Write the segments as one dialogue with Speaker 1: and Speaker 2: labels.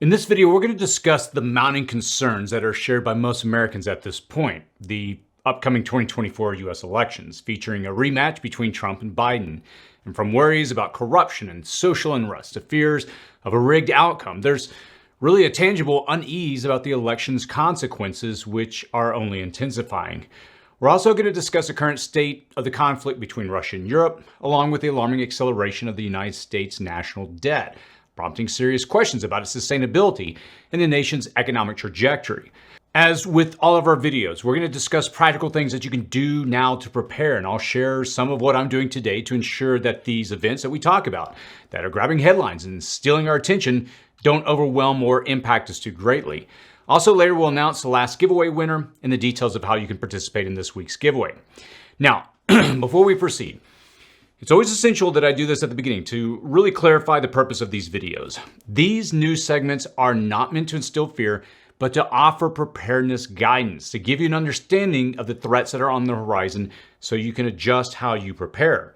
Speaker 1: In this video, we're going to discuss the mounting concerns that are shared by most Americans at this point, the upcoming 2024 US elections, featuring a rematch between Trump and Biden. And from worries about corruption and social unrest to fears of a rigged outcome, there's really a tangible unease about the election's consequences, which are only intensifying. We're also going to discuss the current state of the conflict between Russia and Europe, along with the alarming acceleration of the United States national debt, prompting serious questions about its sustainability and the nation's economic trajectory. As with all of our videos, we're going to discuss practical things that you can do now to prepare, and I'll share some of what I'm doing today to ensure that these events that we talk about, that are grabbing headlines and stealing our attention, don't overwhelm or impact us too greatly. Also, later we'll announce the last giveaway winner and the details of how you can participate in this week's giveaway. Now, before we proceed, it's always essential that I do this at the beginning to really clarify the purpose of these videos. These news segments are not meant to instill fear, but to offer preparedness guidance, to give you an understanding of the threats that are on the horizon so you can adjust how you prepare.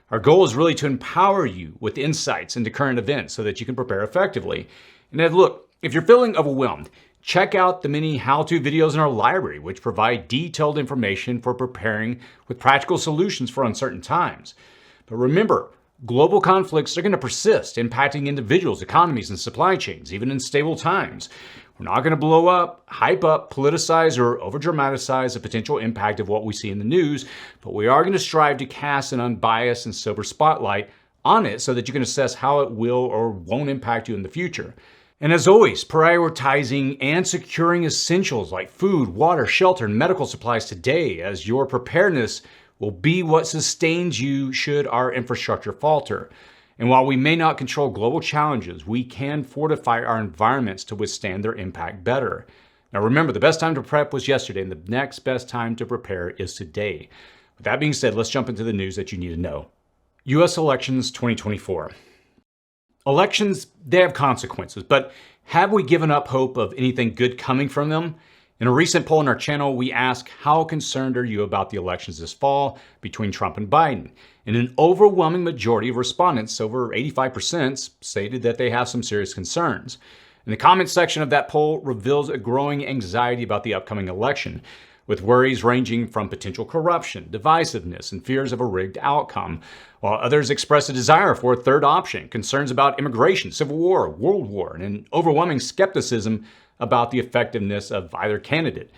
Speaker 1: Our goal is really to empower you with insights into current events so that you can prepare effectively. And then look, if you're feeling overwhelmed, check out the many how-to videos in our library, which provide detailed information for preparing with practical solutions for uncertain times. But remember, global conflicts are going to persist, impacting individuals, economies, and supply chains, even in stable times. We're not going to blow up, hype up, politicize, or over-dramatize the potential impact of what we see in the news, but we are going to strive to cast an unbiased and sober spotlight on it so that you can assess how it will or won't impact you in the future. And as always, prioritizing and securing essentials like food, water, shelter, and medical supplies today, as your preparedness will be what sustains you should our infrastructure falter. And while we may not control global challenges, we can fortify our environments to withstand their impact better. Now remember, the best time to prep was yesterday, and the next best time to prepare is today. With that being said, let's jump into the news that you need to know. US elections 2024. Elections, they have consequences, but have we given up hope of anything good coming from them? In a recent poll on our channel, we asked, how concerned are you about the elections this fall between Trump and Biden? And an overwhelming majority of respondents, over 85%, stated that they have some serious concerns. And the comment section of that poll reveals a growing anxiety about the upcoming election, with worries ranging from potential corruption, divisiveness, and fears of a rigged outcome, while others express a desire for a third option, concerns about immigration, civil war, world war, and an overwhelming skepticism about the effectiveness of either candidate.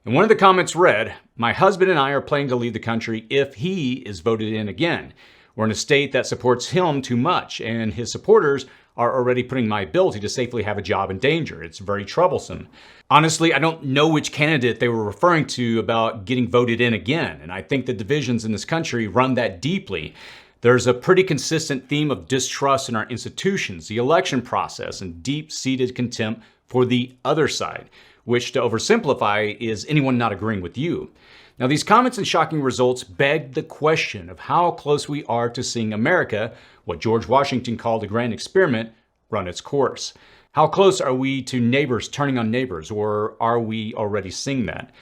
Speaker 1: And one of the comments read, "My husband and I are planning to leave the country if he is voted in again. We're in a state that supports him too much, and his supporters are already putting my ability to safely have a job in danger. It's very troublesome." Honestly, I don't know which candidate they were referring to about getting voted in again, and I think the divisions in this country run that deeply. There's a pretty consistent theme of distrust in our institutions, the election process, and deep-seated contempt for the other side, which, to oversimplify, is anyone not agreeing with you. Now, these comments and shocking results beg the question of how close we are to seeing America, what George Washington called a grand experiment, run its course. How close are we to neighbors turning on neighbors, or are we already seeing that?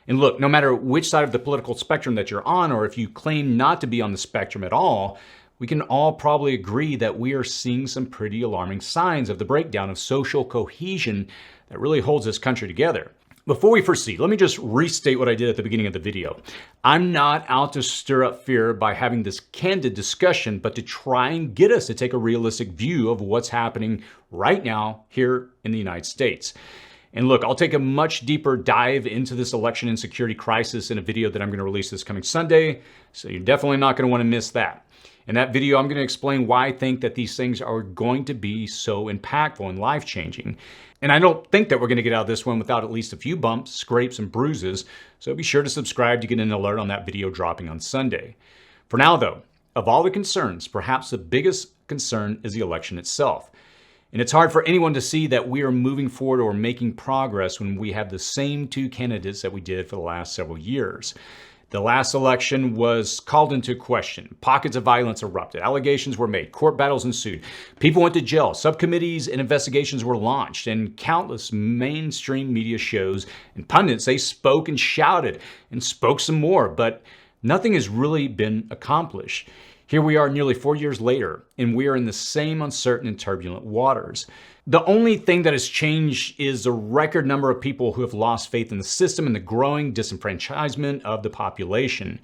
Speaker 1: And look, no matter which side of the political spectrum that you're on, or if you claim not to be on the spectrum at all, we can all probably agree that we are seeing some pretty alarming signs of the breakdown of social cohesion that really holds this country together. Before we proceed, let me just restate what I did at the beginning of the video. I'm not out to stir up fear by having this candid discussion, but to try and get us to take a realistic view of what's happening right now here in the United States. And look, I'll take a much deeper dive into this election and security crisis in a video that I'm going to release this coming Sunday, so you're definitely not going to want to miss that. In that video, I'm going to explain why I think that these things are going to be so impactful and life-changing. And I don't think that we're going to get out of this one without at least a few bumps, scrapes, and bruises, so be sure to subscribe to get an alert on that video dropping on Sunday. For now, though, of all the concerns, perhaps the biggest concern is the election itself. And it's hard for anyone to see that we are moving forward or making progress when we have the same two candidates that we did for the last several years. The last election was called into question. Pockets of violence erupted. Allegations were made. Court battles ensued. People went to jail. Subcommittees and investigations were launched. And countless mainstream media shows and pundits, they spoke and shouted and spoke some more. But nothing has really been accomplished. Here we are nearly 4 years later, and we are in the same uncertain and turbulent waters. The only thing that has changed is the record number of people who have lost faith in the system and the growing disenfranchisement of the population.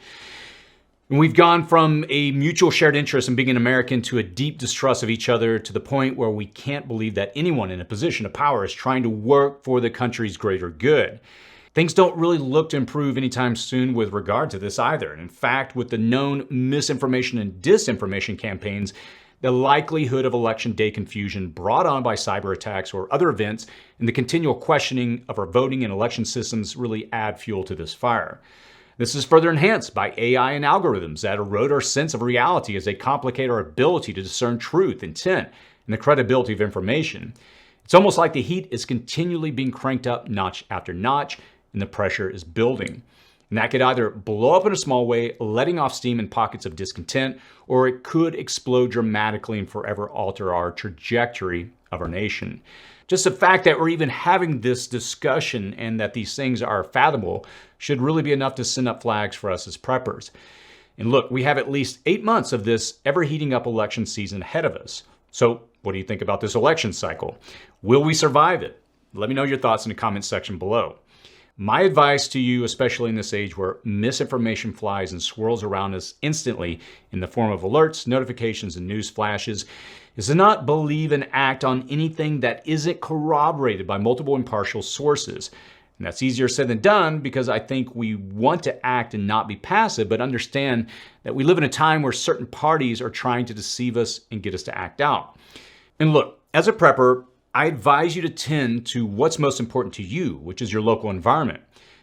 Speaker 1: And we've gone from a mutual shared interest in being an American to a deep distrust of each other, to the point where we can't believe that anyone in a position of power is trying to work for the country's greater good. Things don't really look to improve anytime soon with regard to this either. And in fact, with the known misinformation and disinformation campaigns, the likelihood of election day confusion brought on by cyber attacks or other events, and the continual questioning of our voting and election systems really add fuel to this fire. This is further enhanced by AI and algorithms that erode our sense of reality as they complicate our ability to discern truth, intent, and the credibility of information. It's almost like the heat is continually being cranked up notch after notch, and the pressure is building. And that could either blow up in a small way, letting off steam in pockets of discontent, or it could explode dramatically and forever alter our trajectory of our nation. Just the fact that we're even having this discussion and that these things are fathomable should really be enough to send up flags for us as preppers. And look, we have at least 8 months of this ever heating up election season ahead of us. So what do you think about this election cycle? Will we survive it? Let me know your thoughts in the comments section below. My advice to you, especially in this age where misinformation flies and swirls around us instantly in the form of alerts, notifications, and news flashes, is to not believe and act on anything that isn't corroborated by multiple impartial sources. And that's easier said than done, because I think we want to act and not be passive, but understand that we live in a time where certain parties are trying to deceive us and get us to act out. And look, as a prepper, I advise you to tend to what's most important to you, which is your local environment.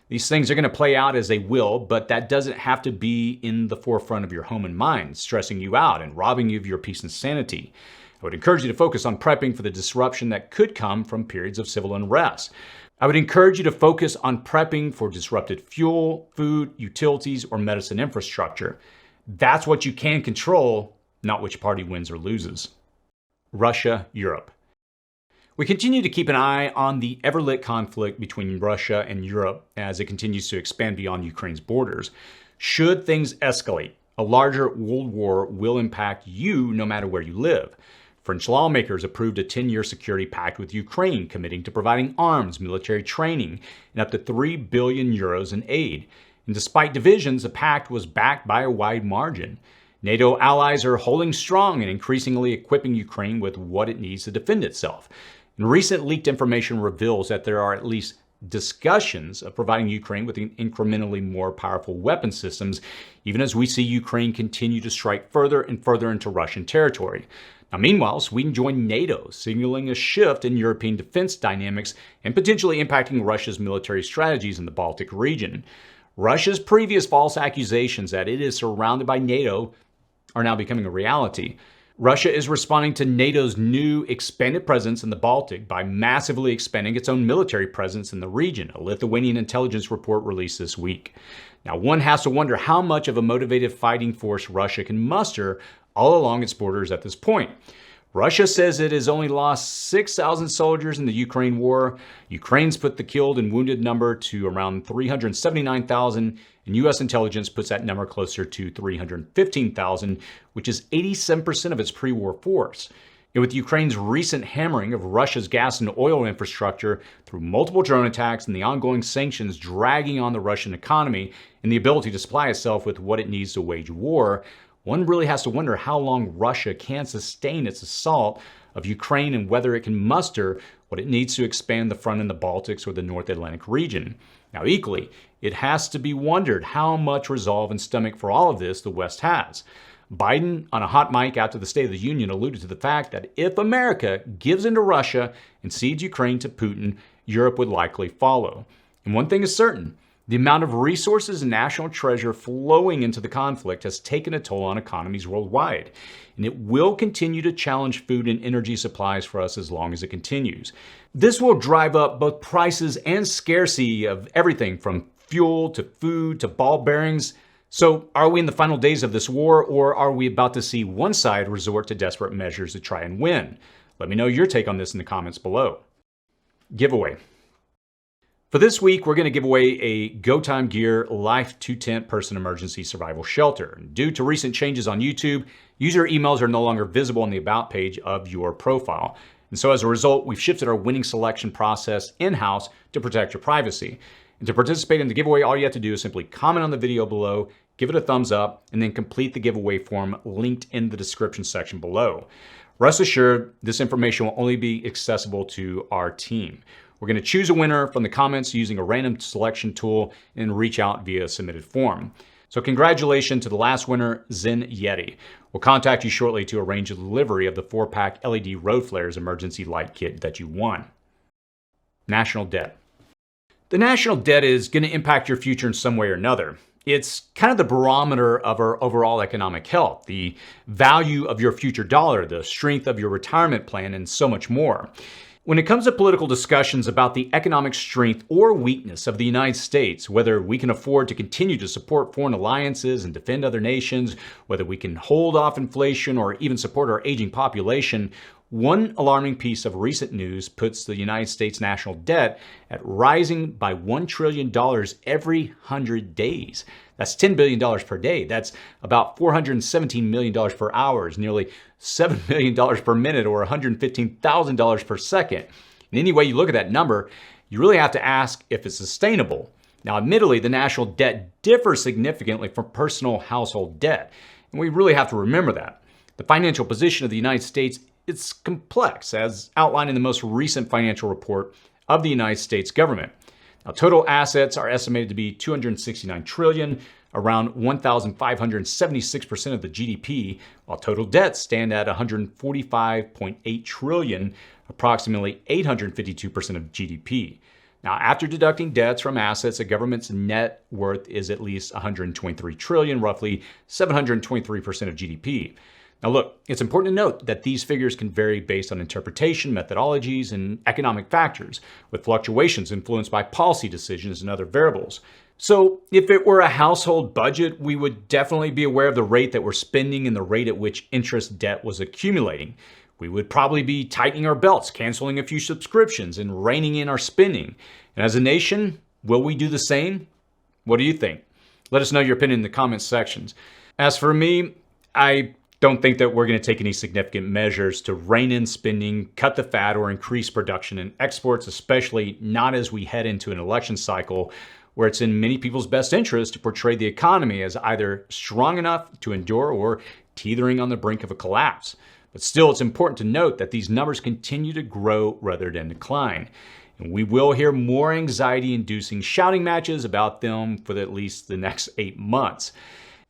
Speaker 1: These things are going to play out as they will, but that doesn't have to be in the forefront of your home and mind, stressing you out and robbing you of your peace and sanity. I would encourage you to focus on prepping for the disruption that could come from periods of civil unrest. I would encourage you to focus on prepping for disrupted fuel, food, utilities, or medicine infrastructure. That's what you can control, not which party wins or loses. Russia, Europe. We continue to keep an eye on the ever-lit conflict between Russia and Europe as it continues to expand beyond Ukraine's borders. Should things escalate, a larger world war will impact you no matter where you live. French lawmakers approved a 10-year security pact with Ukraine, committing to providing arms, military training, and up to 3 billion euros in aid. And despite divisions, the pact was backed by a wide margin. NATO allies are holding strong and increasingly equipping Ukraine with what it needs to defend itself. And recent leaked information reveals that there are at least discussions of providing Ukraine with incrementally more powerful weapon systems, even as we see Ukraine continue to strike further and further into Russian territory. Now, meanwhile, Sweden joined NATO, signaling a shift in European defense dynamics and potentially impacting Russia's military strategies in the Baltic region. Russia's previous false accusations that it is surrounded by NATO are now becoming a reality. Russia is responding to NATO's new expanded presence in the Baltic by massively expanding its own military presence in the region, a Lithuanian intelligence report released this week. Now, one has to wonder how much of a motivated fighting force Russia can muster all along its borders at this point. Russia says it has only lost 6,000 soldiers in the Ukraine war. Ukraine's put the killed and wounded number to around 379,000, and U.S. intelligence puts that number closer to 315,000, which is 87% of its pre-war force. And with Ukraine's recent hammering of Russia's gas and oil infrastructure through multiple drone attacks and the ongoing sanctions dragging on the Russian economy and the ability to supply itself with what it needs to wage war, one really has to wonder how long Russia can sustain its assault of Ukraine and whether it can muster what it needs to expand the front in the Baltics or the North Atlantic region. Now, equally, it has to be wondered how much resolve and stomach for all of this the West has. Biden, on a hot mic after the State of the Union, alluded to the fact that if America gives in to Russia and cedes Ukraine to Putin, Europe would likely follow. And one thing is certain: the amount of resources and national treasure flowing into the conflict has taken a toll on economies worldwide, and it will continue to challenge food and energy supplies for us as long as it continues. This will drive up both prices and scarcity of everything from fuel to food to ball bearings. So are we in the final days of this war, or are we about to see one side resort to desperate measures to try and win? Let me know your take on this in the comments below. Giveaway. For this week, we're going to give away a Go Time Gear Life 2 Tent Person Emergency Survival Shelter. Due to recent changes on YouTube, user emails are no longer visible on the About page of your profile. And so as a result, we've shifted our winning selection process in-house to protect your privacy. And to participate in the giveaway, all you have to do is simply comment on the video below, give it a thumbs up, and then complete the giveaway form linked in the description section below. Rest assured, this information will only be accessible to our team. We're going to choose a winner from the comments using a random selection tool and reach out via a submitted form. So congratulations to the last winner, Zen Yeti. We'll contact you shortly to arrange a delivery of the 4-pack LED Road Flares emergency light kit that you won. National debt. The national debt is going to impact your future in some way or another. It's kind of the barometer of our overall economic health, the value of your future dollar, the strength of your retirement plan, and so much more. When it comes to political discussions about the economic strength or weakness of the United States, whether we can afford to continue to support foreign alliances and defend other nations, whether we can hold off inflation or even support our aging population, one alarming piece of recent news puts the United States national debt at rising by $1 trillion every 100 days. That's $10 billion per day. That's about $417 million per hour, nearly $7 million per minute, or $115,000 per second. And any way you look at that number, you really have to ask if it's sustainable. Now, admittedly, the national debt differs significantly from personal household debt, and we really have to remember that. The financial position of the United States, it's complex, as outlined in the most recent financial report of the United States government. Now, total assets are estimated to be $269 trillion, around 1,576% of the GDP, while total debts stand at $145.8 trillion, approximately 852% of GDP. Now, after deducting debts from assets, a government's net worth is at least $123 trillion, roughly 723% of GDP. Now look, it's important to note that these figures can vary based on interpretation, methodologies, and economic factors, with fluctuations influenced by policy decisions and other variables. So if it were a household budget, we would definitely be aware of the rate that we're spending and the rate at which interest debt was accumulating. We would probably be tightening our belts, canceling a few subscriptions, and reining in our spending. And as a nation, will we do the same? What do you think? Let us know your opinion in the comments sections. As for me, I don't think that we're going to take any significant measures to rein in spending, cut the fat, or increase production and exports, especially not as we head into an election cycle where it's in many people's best interest to portray the economy as either strong enough to endure or teetering on the brink of a collapse. But still, it's important to note that these numbers continue to grow rather than decline. And we will hear more anxiety-inducing shouting matches about them for at least the next 8 months.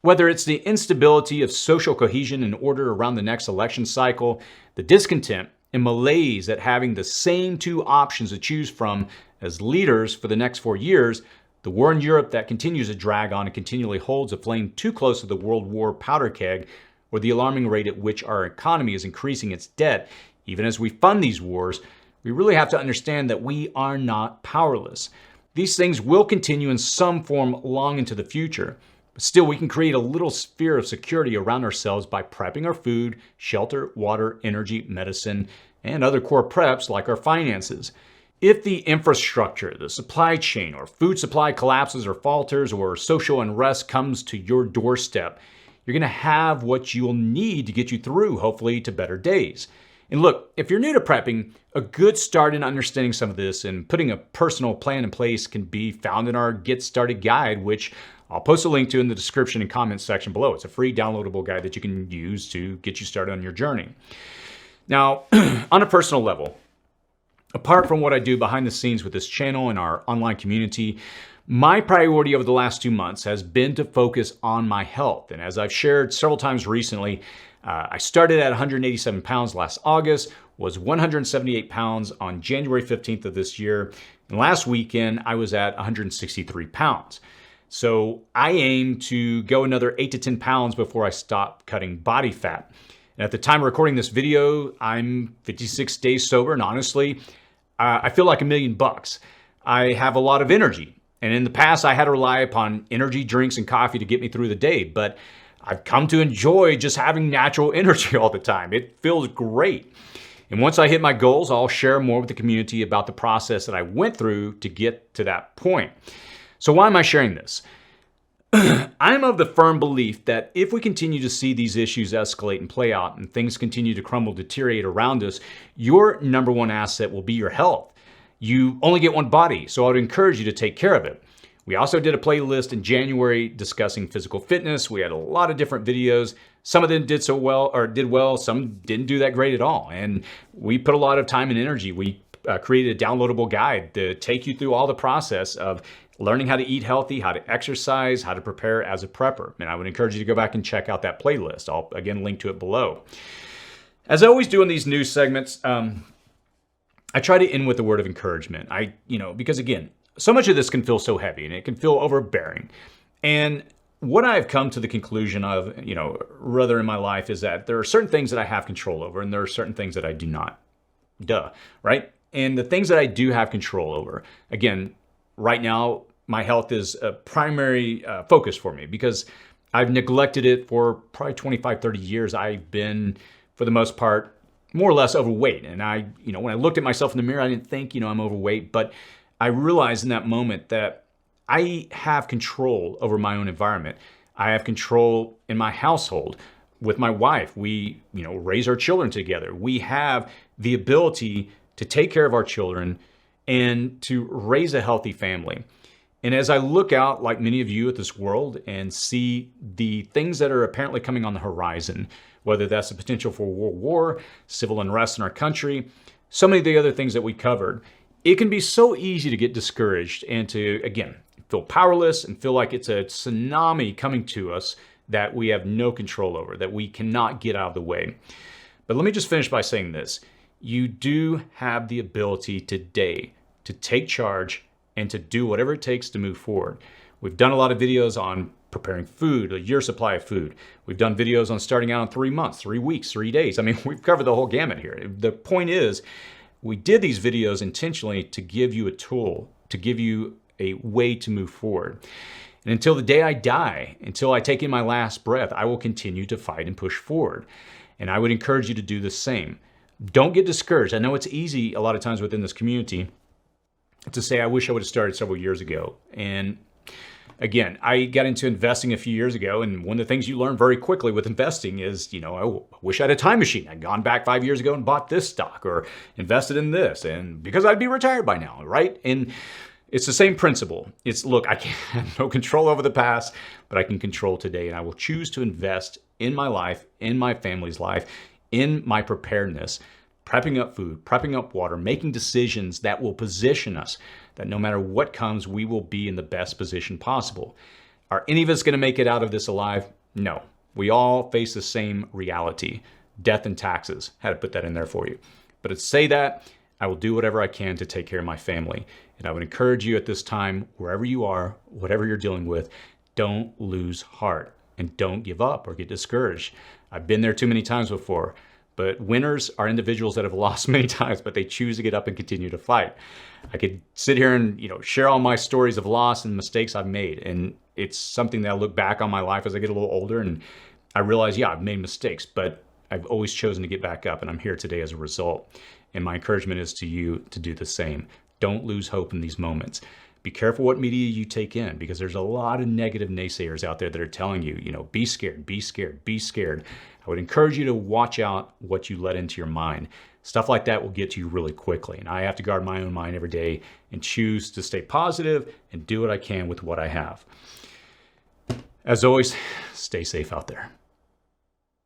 Speaker 1: Whether it's the instability of social cohesion and order around the next election cycle, the discontent and malaise at having the same two options to choose from as leaders for the next 4 years, the war in Europe that continues to drag on and continually holds a flame too close to the World War powder keg, or the alarming rate at which our economy is increasing its debt, even as we fund these wars, we really have to understand that we are not powerless. These things will continue in some form long into the future. Still, we can create a little sphere of security around ourselves by prepping our food, shelter, water, energy, medicine, and other core preps like our finances. If the infrastructure, the supply chain, or food supply collapses or falters, or social unrest comes to your doorstep, you're going to have what you'll need to get you through, hopefully, to better days. And look, if you're new to prepping, a good start in understanding some of this and putting a personal plan in place can be found in our Get Started guide, which I'll post a link to in the description and comments section below. It's a free downloadable guide that you can use to get you started on your journey. Now, on a personal level, apart from what I do behind the scenes with this channel and our online community, my priority over the last 2 months has been to focus on my health. And as I've shared several times recently, I started at 187 pounds last August, was 178 pounds on January 15th of this year, and last weekend I was at 163 pounds. So I aim to go another 8 to 10 pounds before I stop cutting body fat. And at the time of recording this video, I'm 56 days sober, and honestly, I feel like $1 million. I have a lot of energy. And in the past, I had to rely upon energy drinks and coffee to get me through the day, but I've come to enjoy just having natural energy all the time. It feels great. And once I hit my goals, I'll share more with the community about the process that I went through to get to that point. So why am I sharing this? I'm of the firm belief that if we continue to see these issues escalate and play out and things continue to crumble, deteriorate around us, your number one asset will be your health. You only get one body, so I would encourage you to take care of it. We also did a playlist in January discussing physical fitness. We had a lot of different videos. Some of them did well, some didn't do that great at all. And we put a lot of time and energy. We created a downloadable guide to take you through all the process of learning how to eat healthy, how to exercise, how to prepare as a prepper. And I would encourage you to go back and check out that playlist. I'll again link to it below. As I always do in these news segments, I try to end with a word of encouragement. Because again, so much of this can feel so heavy and it can feel overbearing. And what I've come to the conclusion of, rather in my life, is that there are certain things that I have control over and there are certain things that I do not. Right? And the things that I do have control over, again, right now, my health is a primary focus for me because I've neglected it for probably 25, 30 years. I've been, for the most part, more or less overweight. And when I looked at myself in the mirror, I didn't think, I'm overweight, but I realized in that moment that I have control over my own environment. I have control in my household. With my wife, we, raise our children together. We have the ability to take care of our children and to raise a healthy family. And as I look out, like many of you at this world, and see the things that are apparently coming on the horizon, whether that's the potential for world war, civil unrest in our country, so many of the other things that we covered, it can be so easy to get discouraged and to, again, feel powerless and feel like it's a tsunami coming to us that we have no control over, that we cannot get out of the way. But let me just finish by saying this. You do have the ability today to take charge and to do whatever it takes to move forward. We've done a lot of videos on preparing food, a year supply of food. We've done videos on starting out in 3 months, 3 weeks, 3 days. I mean, we've covered the whole gamut here. The point is, we did these videos intentionally to give you a tool, to give you a way to move forward. And until the day I die, until I take in my last breath, I will continue to fight and push forward. And I would encourage you to do the same. Don't get discouraged. I know it's easy a lot of times within this community to say, I wish I would have started several years ago. And again, I got into investing a few years ago, and one of the things you learn very quickly with investing is, I wish I had a time machine. I'd gone back 5 years ago and bought this stock or invested in this, and because I'd be retired by now, right? And it's the same principle. It's, look, I have no control over the past, but I can control today, and I will choose to invest in my life, in my family's life, in my preparedness, prepping up food, prepping up water, making decisions that will position us, that no matter what comes, we will be in the best position possible. Are any of us going to make it out of this alive? No. We all face the same reality, death and taxes. Had to put that in there for you. But to say that, I will do whatever I can to take care of my family. And I would encourage you at this time, wherever you are, whatever you're dealing with, don't lose heart and don't give up or get discouraged. I've been there too many times before. But winners are individuals that have lost many times, but they choose to get up and continue to fight. I could sit here and share all my stories of loss and mistakes I've made, and it's something that I look back on my life as I get a little older, and I realize, yeah, I've made mistakes, but I've always chosen to get back up, and I'm here today as a result. And my encouragement is to you to do the same. Don't lose hope in these moments. Be careful what media you take in, because there's a lot of negative naysayers out there that are telling you, be scared, be scared, be scared. I would encourage you to watch out what you let into your mind. Stuff like that will get to you really quickly. And I have to guard my own mind every day and choose to stay positive and do what I can with what I have. As always, stay safe out there.